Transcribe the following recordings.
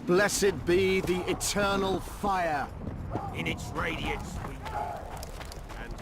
Blessed be the eternal fire. In its radiance we and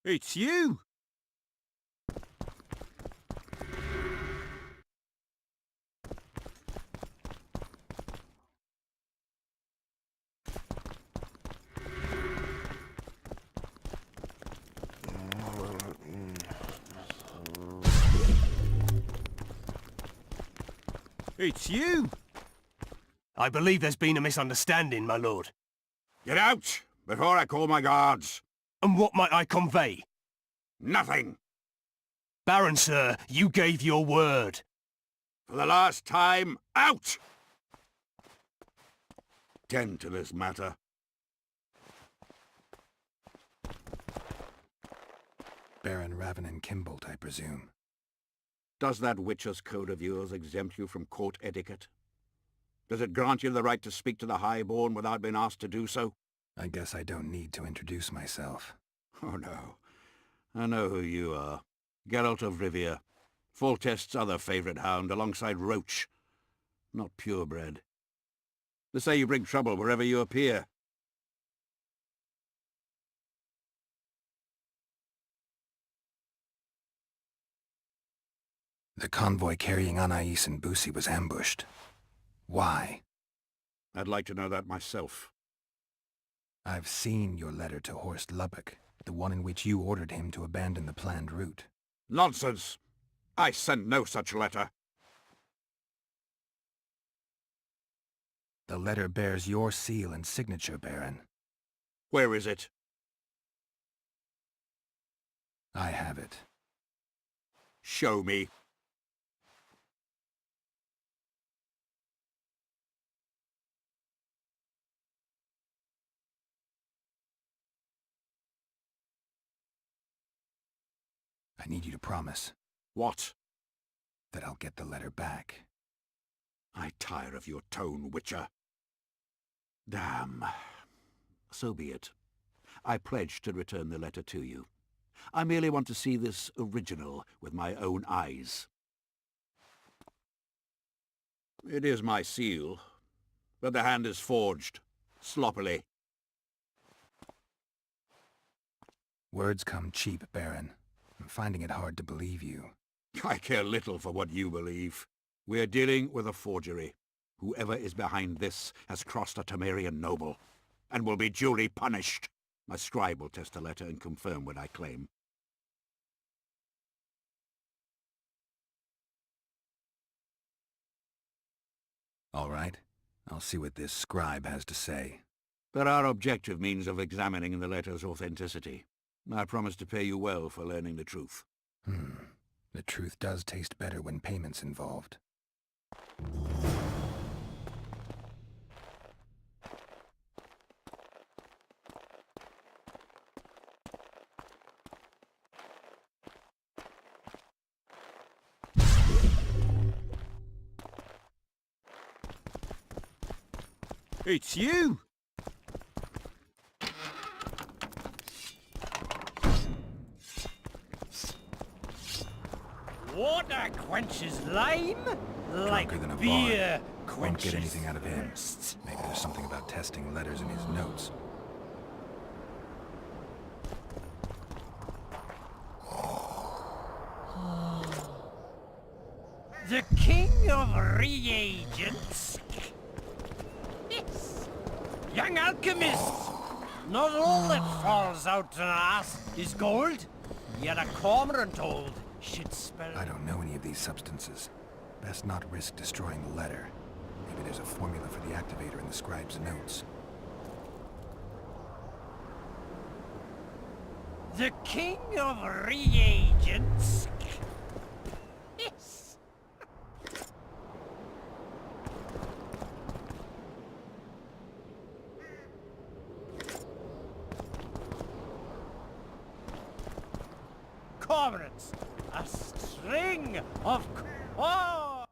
It's you! It's you! I believe there's been a misunderstanding, my lord. Get out, before I call my guards. And what might I convey? Nothing. Baron, sir, you gave your word. For the last time, out! Tend to this matter. Baron Ravenin Kimbolt, I presume. Does that Witcher's code of yours exempt you from court etiquette? Does it grant you the right to speak to the Highborn without being asked to do so? I guess I don't need to introduce myself. Oh no. I know who you are. Geralt of Rivia. Foltest's other favourite hound alongside Roach. Not purebred. They say you bring trouble wherever you appear. The convoy carrying Anais and Busi was ambushed. Why? I'd like to know that myself. I've seen your letter to Horst Lubbock, the one in which you ordered him to abandon the planned route. Nonsense! I sent no such letter. The letter bears your seal and signature, Baron. Where is it? I have it. Show me. I need you to promise. What? That I'll get the letter back. I tire of your tone, Witcher. Damn. So be it. I pledge to return the letter to you. I merely want to see this original with my own eyes. It is my seal, but the hand is forged, sloppily. Words come cheap, Baron. I'm finding it hard to believe you. I care little for what you believe. We are dealing with a forgery. Whoever is behind this has crossed a Temerian noble, and will be duly punished. My scribe will test the letter and confirm what I claim. All right. I'll see what this scribe has to say. There are objective means of examining the letter's authenticity. I promise to pay you well for learning the truth. The truth does taste better when payment's involved. It's you! Water quenches lime, like Drunker than a beer bard. quenches Won't get anything out of him. thirst. Maybe there's something about testing letters in his notes. The king of reagents? Yes. Young alchemist! Not all that falls out an ass is gold. Yet a cormorant old should spell... I don't know any of these substances. Best not risk destroying the letter. Maybe there's a formula for the activator in the scribe's notes. The king of reagents. Yes. Cormorants, a string of... Oh!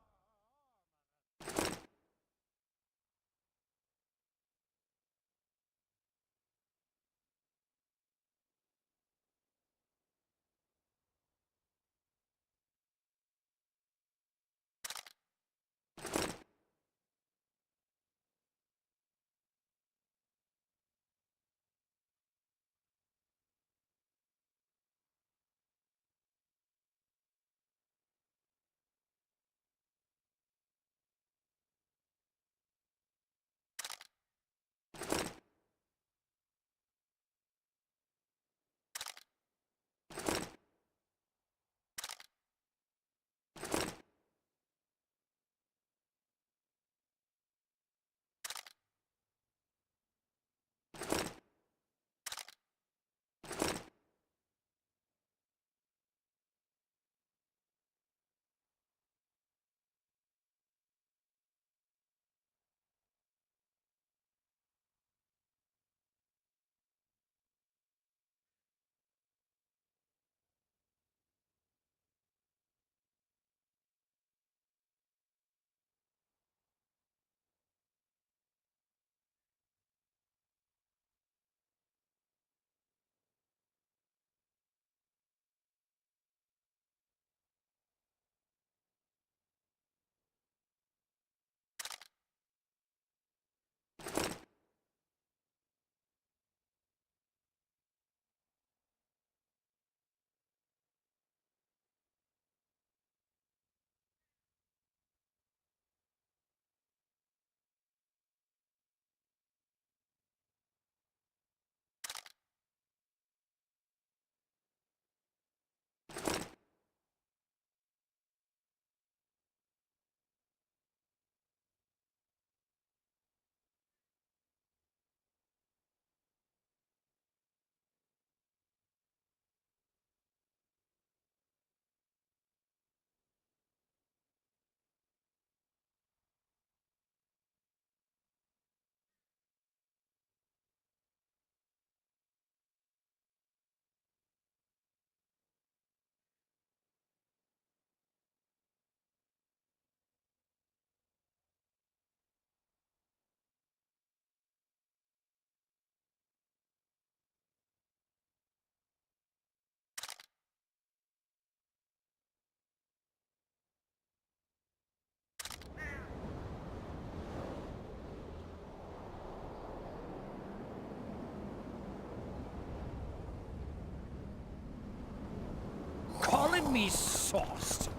Calling me sauced.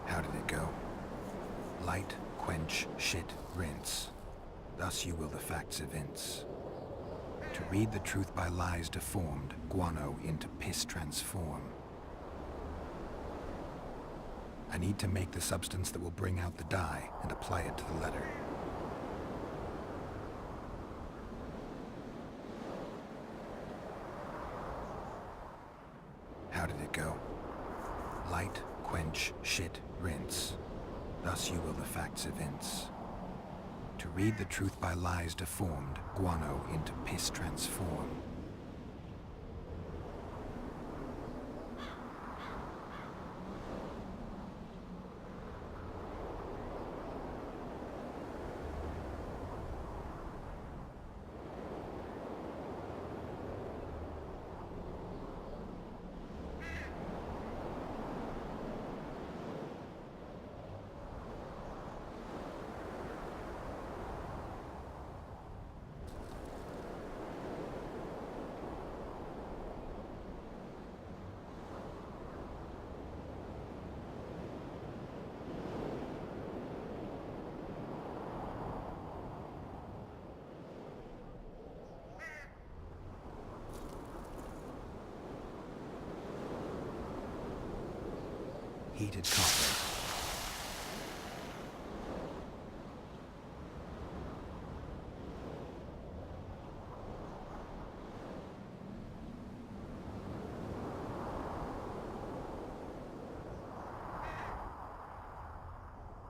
How did it go? Light, quench, shit, rinse. Thus you will the facts evince. To read the truth by lies deformed, guano into piss transform. I need to make the substance that will bring out the dye and apply it to the letter. How did it go? Light, quench, shit, rinse. Thus you will the facts evince. To read the truth by lies deformed, guano into piss transform. Heated coffee.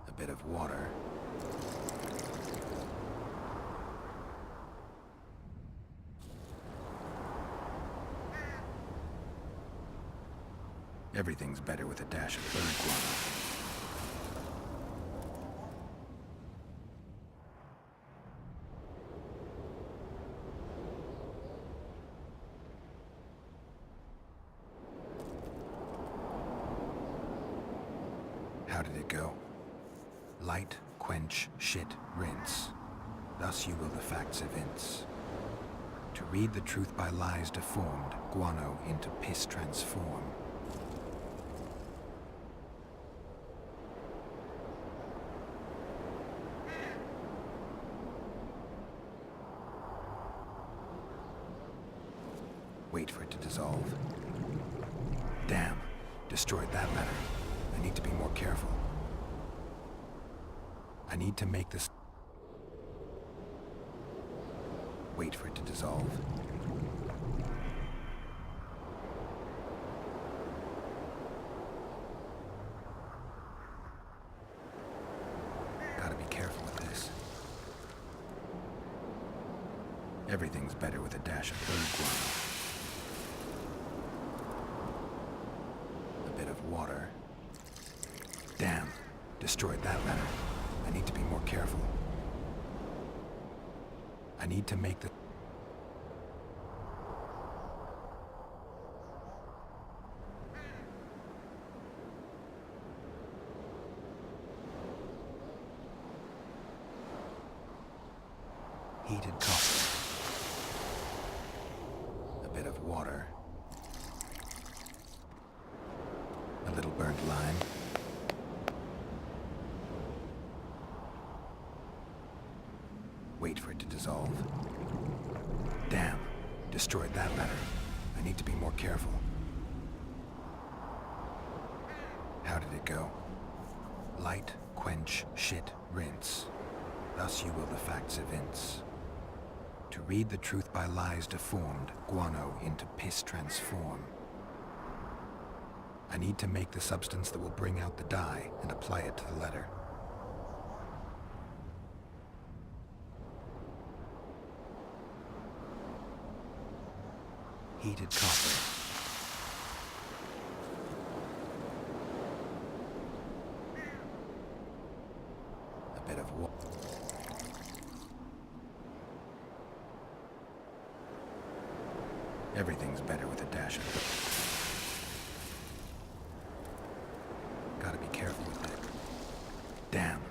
A bit of water. Everything's better with a dash of bird guano. How did it go? Light, quench, shit, rinse. Thus you will the facts evince. To read the truth by lies deformed, guano into piss transform. Wait for it to dissolve. Damn, destroyed that letter. I need to be more careful. I need to make this... Wait for it to dissolve. Gotta be careful with this. Everything's better with a dash of bird guano. Water. Damn, destroyed that letter. I need to be more careful. I need to make the... Heated coffee. A bit of water. A little burnt lime. Wait for it to dissolve. Damn, destroyed that letter. I need to be more careful. How did it go? Light, quench, shit, rinse. Thus you will the facts evince. To read the truth by lies deformed, guano into piss transform. I need to make the substance that will bring out the dye and apply it to the letter. Heated coffee. A bit of water. Everything's better with a dash of... Gotta be careful with that. Damn.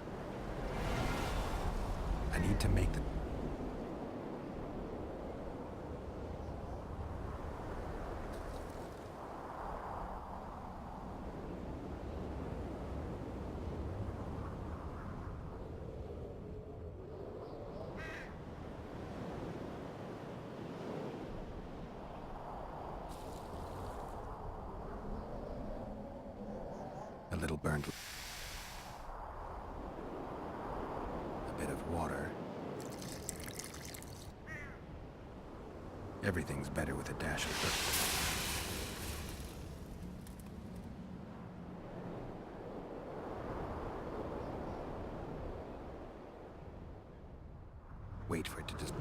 I need to make the... A little burnt. A bit of water. Everything's better with a dash of... Wait for it to just...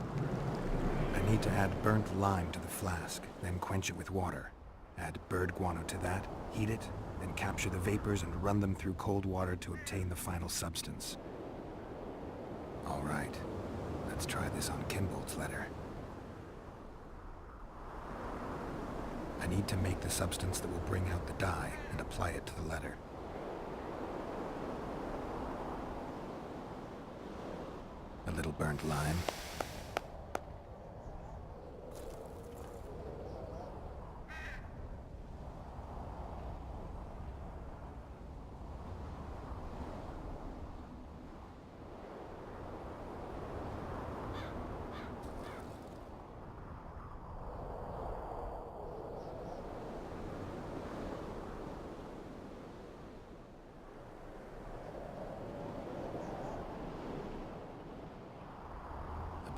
I need to add burnt lime to the flask, then quench it with water. Add bird guano to that, heat it, then capture the vapors and run them through cold water to obtain the final substance. All right, let's try this on Kimbold's letter. I need to make the substance that will bring out the dye and apply it to the letter. A little burnt lime.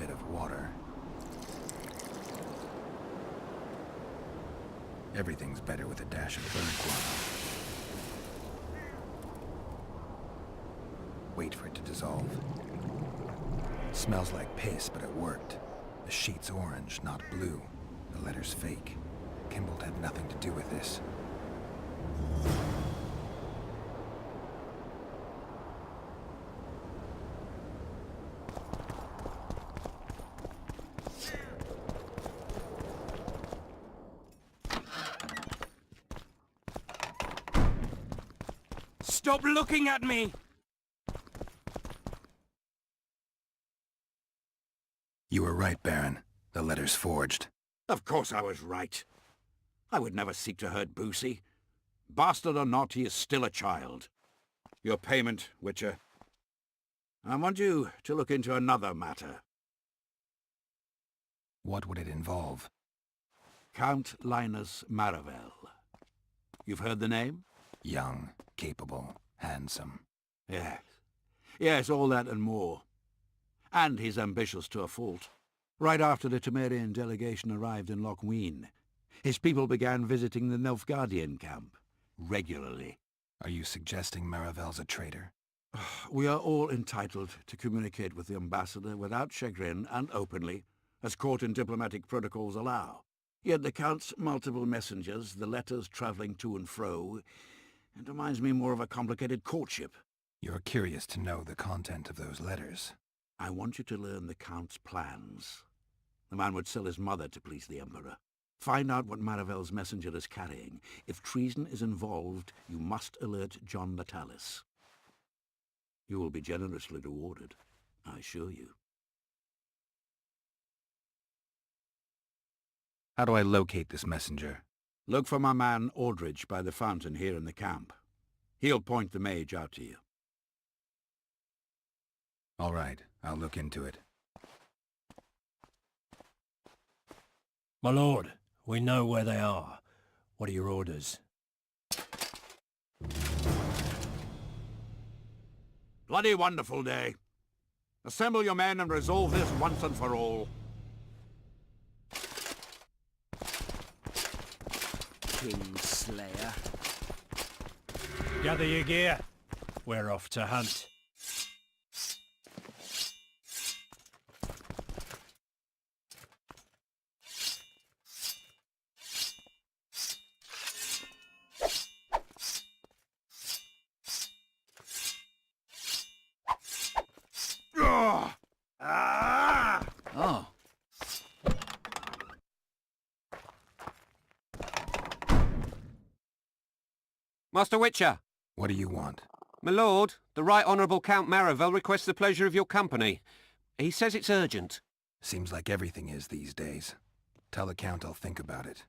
bit of water. Everything's better with a dash of bird guano. Wait for it to dissolve. Smells like piss, but it worked. The sheet's orange, not blue. The letter's fake. Kimball'd have nothing to do with this. Stop looking at me! You were right, Baron. The letter's forged. Of course I was right. I would never seek to hurt Boosie. Bastard or not, he is still a child. Your payment, Witcher. I want you to look into another matter. What would it involve? Count Linus Maravel. You've heard the name? Young, capable, handsome. Yes. Yes, all that and more. And he's ambitious to a fault. Right after the Temerian delegation arrived in Loch Ween, his people began visiting the Nilfgaardian camp regularly. Are you suggesting Maravel's a traitor? We are all entitled to communicate with the ambassador without chagrin and openly, as court and diplomatic protocols allow. Yet the Count's multiple messengers, the letters travelling to and fro, it reminds me more of a complicated courtship. You're curious to know the content of those letters. I want you to learn the Count's plans. The man would sell his mother to please the Emperor. Find out what Maravel's messenger is carrying. If treason is involved, you must alert John Natalis. You will be generously rewarded, I assure you. How do I locate this messenger? Look for my man Aldridge by the fountain here in the camp. He'll point the mage out to you. All right, I'll look into it. My lord, we know where they are. What are your orders? Bloody wonderful day. Assemble your men and resolve this once and for all. Kingslayer. Gather your gear. We're off to hunt. Oh. Master Witcher! What do you want? My lord, the Right Honourable Count Maravel requests the pleasure of your company. He says it's urgent. Seems like everything is these days. Tell the Count I'll think about it.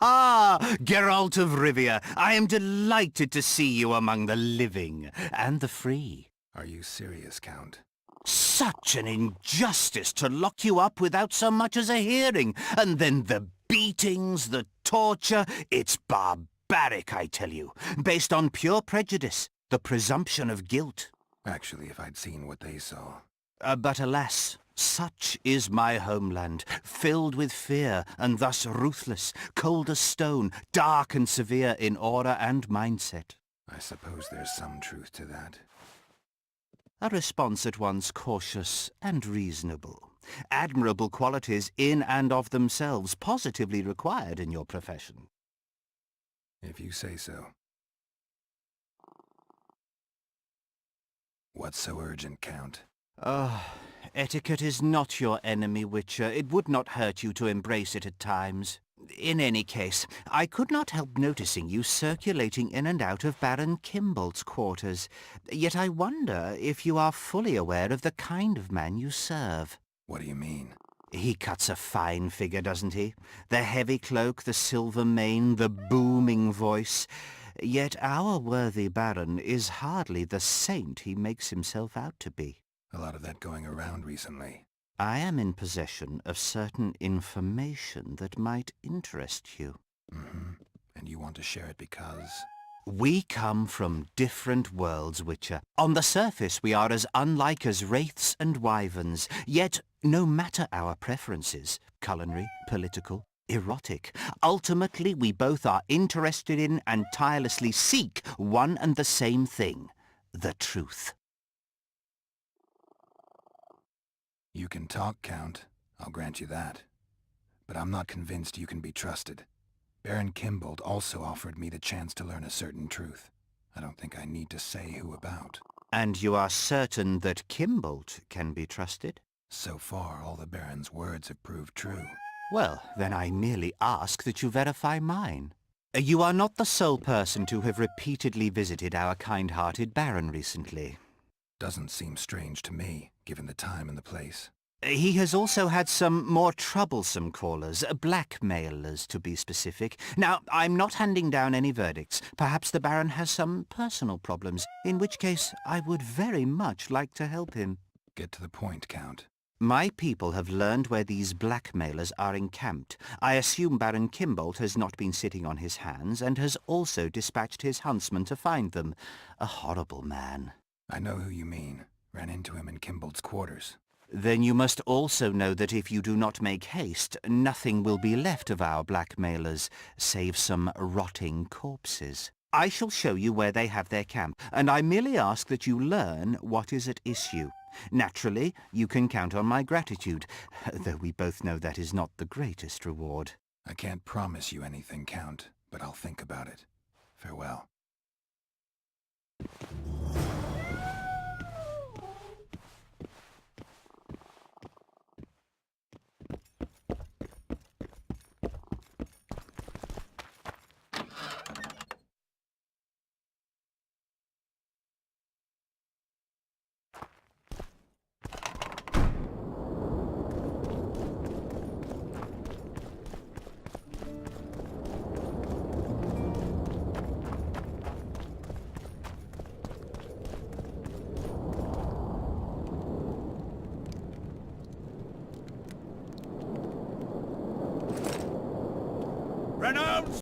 Ah, Geralt of Rivia, I am delighted to see you among the living and the free. Are you serious, Count? Such an injustice to lock you up without so much as a hearing, and then the beatings, the torture. It's barbaric, I tell you, based on pure prejudice, the presumption of guilt. Actually, if I'd seen what they saw. But alas, such is my homeland, filled with fear, and thus ruthless, cold as stone, dark and severe in aura and mindset. I suppose there's some truth to that. A response at once cautious and reasonable. Admirable qualities in and of themselves, positively required in your profession. If you say so. What's so urgent, Count? Etiquette is not your enemy, Witcher. It would not hurt you to embrace it at times. In any case, I could not help noticing you circulating in and out of Baron Kimball's quarters. Yet I wonder if you are fully aware of the kind of man you serve. What do you mean? He cuts a fine figure, doesn't he? The heavy cloak, the silver mane, the booming voice. Yet our worthy Baron is hardly the saint he makes himself out to be. A lot of that going around recently. I am in possession of certain information that might interest you. Mm-hmm. And you want to share it because... We come from different worlds, Witcher. On the surface, we are as unlike as wraiths and wyverns. Yet, no matter our preferences, culinary, political, erotic, ultimately we both are interested in and tirelessly seek one and the same thing, the truth. You can talk, Count. I'll grant you that. But I'm not convinced you can be trusted. Baron Kimbold also offered me the chance to learn a certain truth. I don't think I need to say who about. And you are certain that Kimbold can be trusted? So far, all the Baron's words have proved true. Well, then I merely ask that you verify mine. You are not the sole person to have repeatedly visited our kind-hearted Baron recently. Doesn't seem strange to me, given the time and the place. He has also had some more troublesome callers, blackmailers to be specific. Now, I'm not handing down any verdicts. Perhaps the Baron has some personal problems, in which case I would very much like to help him. Get to the point, Count. My people have learned where these blackmailers are encamped. I assume Baron Kimbold has not been sitting on his hands and has also dispatched his huntsman to find them. A horrible man. I know who you mean. Ran into him in Kimbold's quarters. Then you must also know that if you do not make haste, nothing will be left of our blackmailers, save some rotting corpses. I shall show you where they have their camp, and I merely ask that you learn what is at issue. Naturally, you can count on my gratitude, though we both know that is not the greatest reward. I can't promise you anything, Count, but I'll think about it. Farewell.